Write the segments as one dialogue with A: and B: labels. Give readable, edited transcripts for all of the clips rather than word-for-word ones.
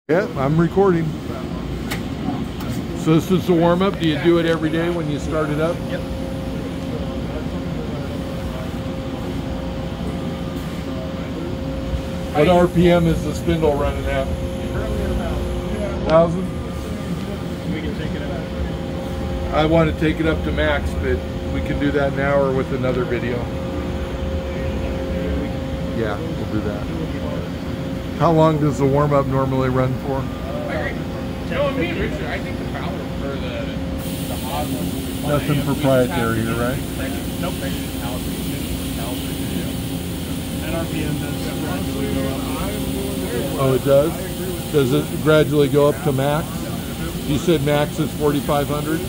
A: Yeah, I'm recording. So this is the warm-up. Do you do it every day when you start it up?
B: Yep.
A: What RPM is the spindle running at?
B: Currently at about
A: 1,000?
B: we can take it up.
A: I want to take it up to max, but we can do that now or with another video. Yeah, we'll do that. How long does the warm-up normally run for?
C: No, me and Richard, I think the power for the hog one.
A: Nothing proprietary here, right?
B: Nope. And RPM does gradually go up.
A: Oh, it does? Does it gradually go up to max? You said max is 4,500?
C: But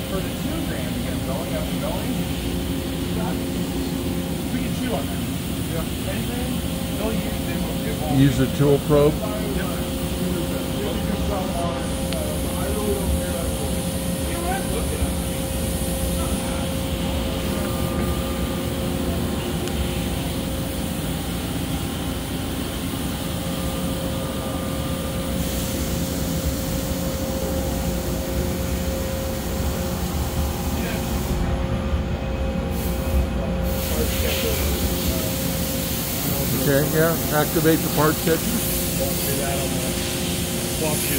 C: for the 2 grand to get them going up and going, we can chew on that. And then they'll use them.
A: Use a tool probe? Okay, yeah, activate the part catcher.